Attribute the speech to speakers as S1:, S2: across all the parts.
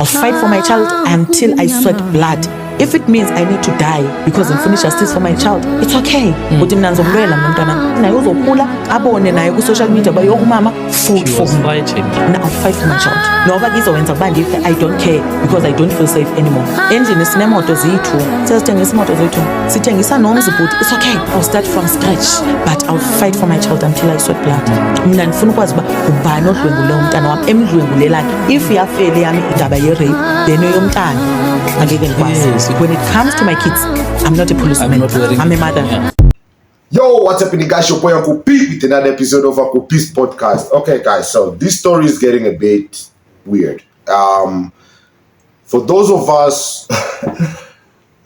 S1: I'll fight for my child until I sweat blood. If it means I need to die because I'm finished justice for my child, it's okay. But I'm not going to social media by your mama food for me. Now I'll fight for my child. No, but this is I don't care because I don't feel safe anymore. Engine is never to Z2. It's okay. I'll start from scratch, but I'll fight for my child until I sweat blood. If you are failing, then you're when it comes to my kids, I'm not a policeman. I'm a mother.
S2: Yeah. Yo, what's up, guys? Your boy Uncle P with another episode of Uncle P's podcast. Okay, guys, so this story is getting a bit weird. For those of us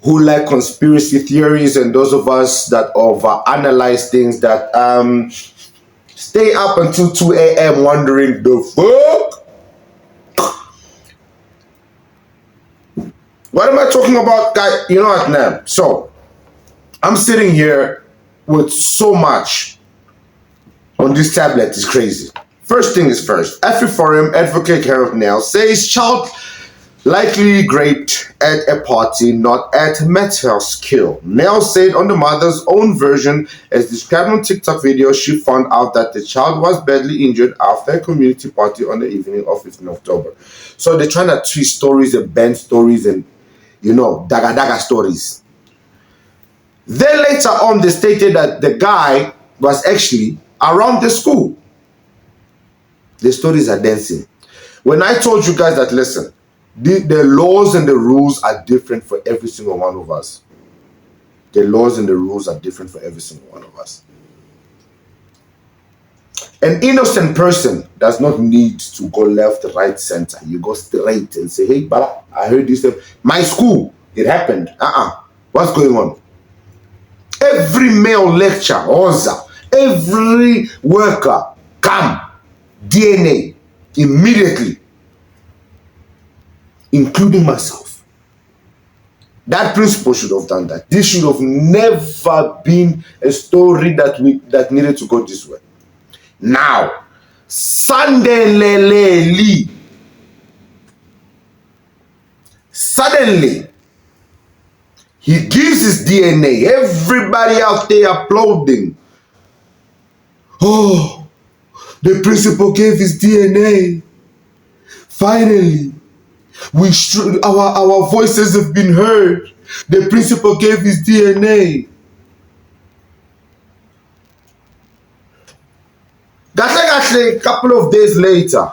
S2: who like conspiracy theories and those of us that overanalyze things, that stay up until 2 a.m. wondering the fuck. What am I talking about, guys? You know what, now? So, I'm sitting here with so much on this tablet. It's crazy. First thing is first. Effie Forum, advocate Harold Nell, says child likely raped at a party, not at Mattel's kill. Nell said on the mother's own version, as described on TikTok video, she found out that the child was badly injured after a community party on the evening of 15 October. So they're trying to twist stories and bend stories and, you know, daga stories. Then later on, they stated that the guy was actually around the school. The stories are dancing. When I told you guys that, listen, the laws and the rules are different for every single one of us. The laws and the rules are different for every single one of us. An innocent person does not need to go left, right, center. You go straight and say, hey, Bala, I heard this. My school, it happened. What's going on? Every male lecture, Oza, every worker, come, DNA, immediately, including myself. That principal should have done that. This should have never been a story that needed to go this way. Now, suddenly, he gives his DNA. Everybody out there applauding. Oh, the principal gave his DNA. Finally, our voices have been heard. The principal gave his DNA. Actually, a couple of days later,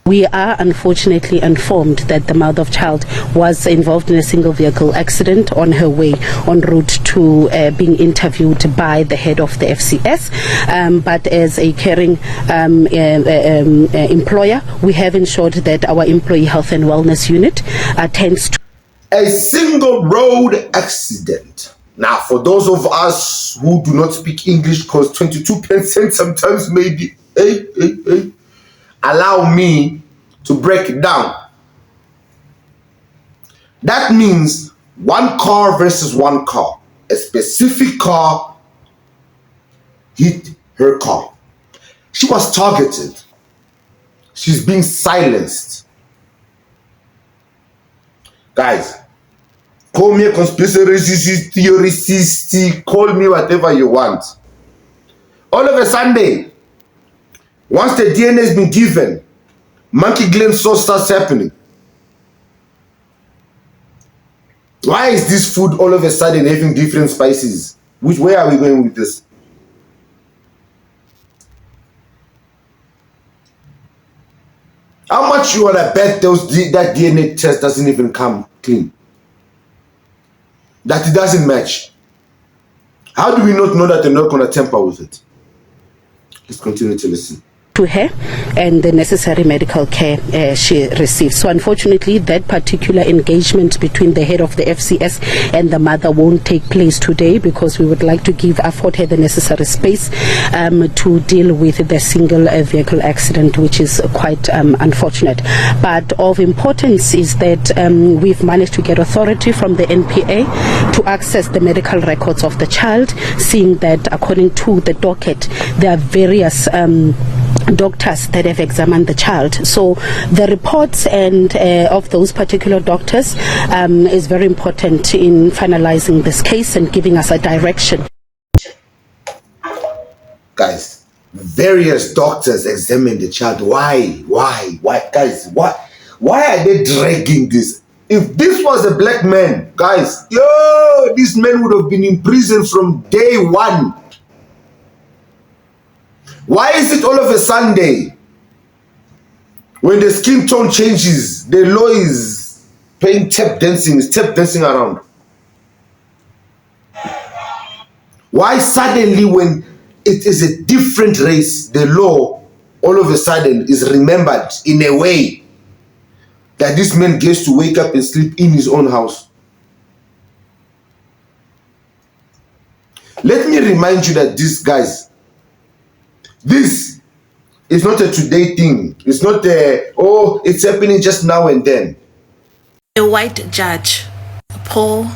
S3: we are unfortunately informed that the mother of child was involved in a single vehicle accident on her way en route to being interviewed by the head of the FCS. But as a caring employer, we have ensured that our employee health and wellness unit attends to
S2: a single road accident. Now, for those of us who do not speak English, because 22% sometimes maybe, allow me to break it down. That means one car versus one car. A specific car hit her car. She was targeted. She's being silenced. Guys, call me a conspiracy theorist, call me whatever you want. All of a Sunday, once the DNA has been given, monkey glen sauce starts happening. Why is this food all of a sudden having different spices? Which way are we going with this? How much you wanna bet that DNA test doesn't even come clean? That it doesn't match? How do we not know that they're not gonna tamper with it? Let's continue to listen
S3: to her and the necessary medical care she received. So unfortunately, that particular engagement between the head of the FCS and the mother won't take place today, because we would like to afford her the necessary space to deal with the single vehicle accident, which is quite unfortunate. But of importance is that we've managed to get authority from the NPA to access the medical records of the child, seeing that according to the docket, there are various doctors that have examined the child. So the reports and of those particular doctors is very important in finalizing this case and giving us a direction.
S2: Guys, various doctors examined the child. Why? Guys, why are they dragging this? If this was a black man, guys, this man would have been in prison from day one. Why is it all of a Sunday, when the skin tone changes, the law is playing tap dancing, is tap dancing around? Why suddenly, when it is a different race, the law all of a sudden is remembered in a way that this man gets to wake up and sleep in his own house? Let me remind you that this, guys, this is not a today thing. It's not it's happening just now and then.
S4: A white judge, Paul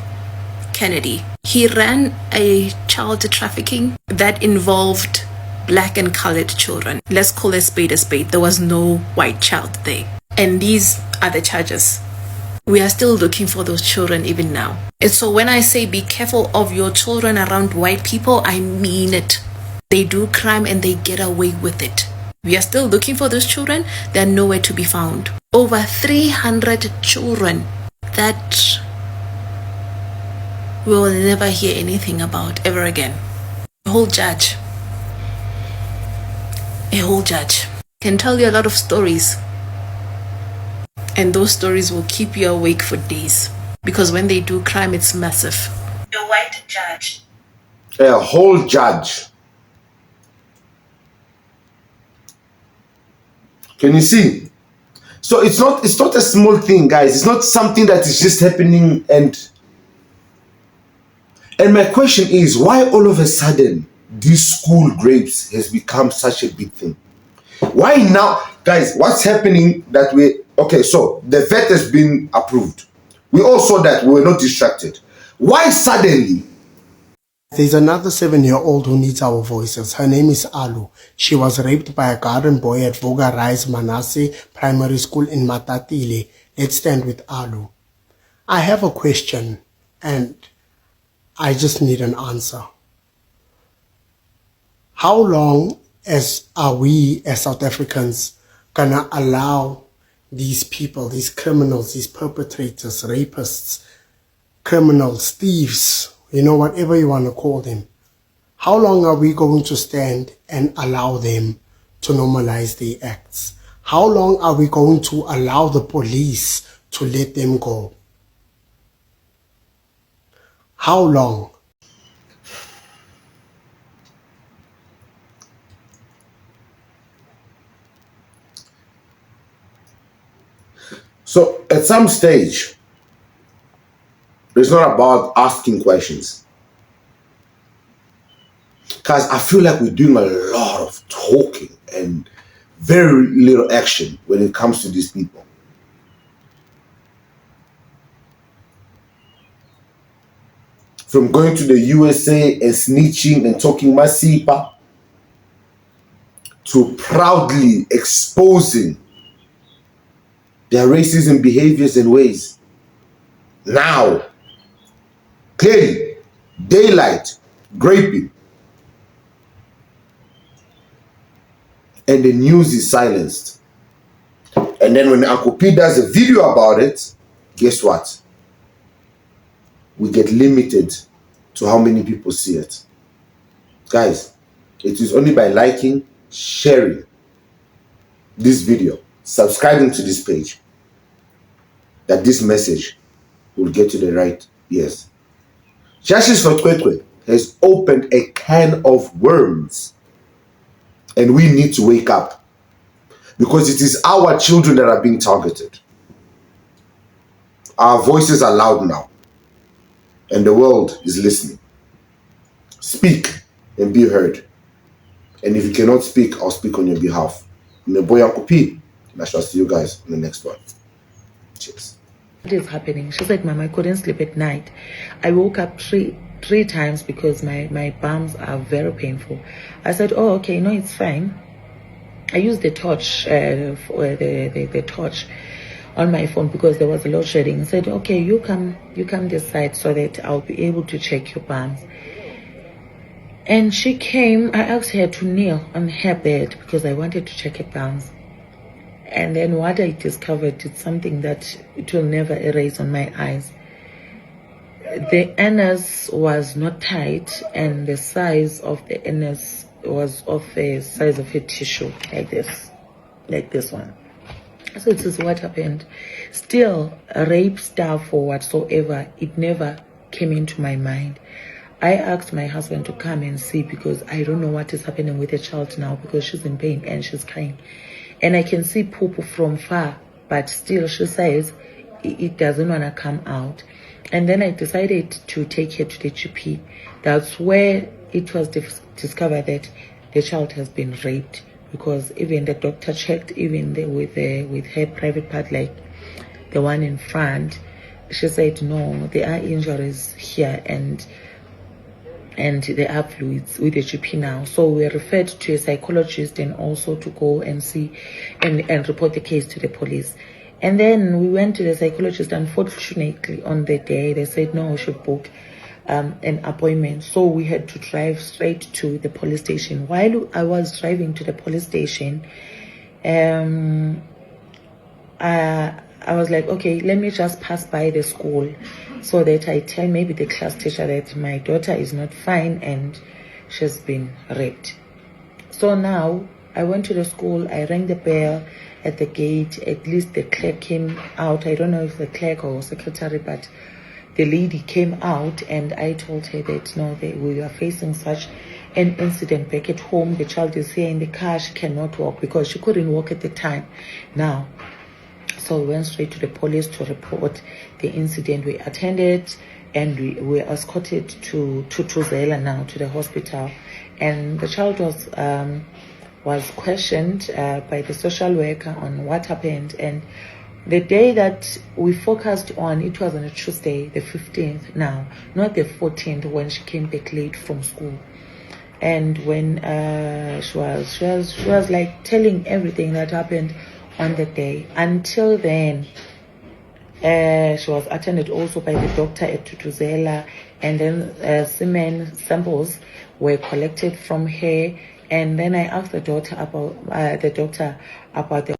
S4: Kennedy, he ran a child trafficking that involved black and colored children. Let's call a spade a spade. There was no white child there. And these are the charges. We are still looking for those children even now. And so when I say be careful of your children around white people, I mean it. They do crime and they get away with it. We are still looking for those children. They're nowhere to be found. Over 300 children that we will never hear anything about ever again. A whole judge can tell you a lot of stories. And those stories will keep you awake for days. Because when they do crime, it's massive. A white judge.
S2: A whole judge. Can you see? So it's not a small thing, guys. It's not something that is just happening. And my question is, why all of a sudden this school grapes has become such a big thing? Why now? Guys, what's happening that so the vet has been approved. We all saw that. We were not distracted. Why suddenly?
S5: There's another 7-year-old who needs our voices. Her name is Alu. She was raped by a garden boy at Voga Rise Manasseh Primary School in Matatile. Let's stand with Alu. I have a question and I just need an answer. How long are we as South Africans gonna allow these people, these criminals, these perpetrators, rapists, criminals, thieves, whatever you want to call them, how long are we going to stand and allow them to normalize their acts? How long are we going to allow the police to let them go? How long?
S2: So at some stage, it's not about asking questions. Because I feel like we're doing a lot of talking and very little action when it comes to these people. From going to the USA and snitching and talking masipa, to proudly exposing their racism behaviors and ways. Now, clearly, daylight, graping, and the news is silenced. And then when Uncle P does a video about it, guess what? We get limited to how many people see it. Guys, it is only by liking, sharing this video, subscribing to this page, that this message will get to the right ears. Justice for Cwecwe has opened a can of worms, and we need to wake up, because it is our children that are being targeted. Our voices are loud now, and the world is listening. Speak and be heard. And if you cannot speak, I'll speak on your behalf. I'm your boy Uncle P, and I shall see you guys in the next one. Cheers.
S1: What is happening? She said, Mom, I couldn't sleep at night. I woke up three times because my bums are very painful. I said, oh, okay, no, it's fine. I used the torch for the torch on my phone because there was a load shedding. I said, okay, you come this side so that I'll be able to check your palms. And she came. I asked her to kneel on her bed because I wanted to check her palms. And then what I discovered is something that it will never erase on my eyes. The anus was not tight, and the size of the anus was of the size of a tissue, like this one. So this is what happened. Still, rape stuff or whatsoever, it never came into my mind. I asked my husband to come and see because I don't know what is happening with the child now because she's in pain and she's crying. And I can see poop from far, but still she says it doesn't want to come out. And then I decided to take her to the GP. That's where it was discovered that the child has been raped, because even the doctor checked, even with her private part, like the one in front. She said no, there are injuries here and there are fluids with the GP now. So we are referred to a psychologist and also to go and see and report the case to the police. And then we went to the psychologist. Unfortunately, on the day, they said, no, we should book an appointment. So we had to drive straight to the police station. While I was driving to the police station, I was like, okay, let me just pass by the school so that I tell maybe the class teacher that my daughter is not fine and she's been raped. So now I went to the school, I rang the bell at the gate. At least the clerk came out. I don't know if the clerk or secretary, but the lady came out, and I told her that no, we are facing such an incident back at home. The child is here in the car. She cannot walk because she couldn't walk at the time. Now, so we went straight to the police to report the incident. We attended and we were escorted to Tuzela now, to the hospital. And the child was questioned by the social worker on what happened. And the day that we focused on, it was on a Tuesday, the 15th now, not the 14th, when she came back late from school. And when she was like telling everything that happened on the day. Until then, she was attended also by the doctor at Tutuzela, and then semen samples were collected from her. And then I asked the doctor about the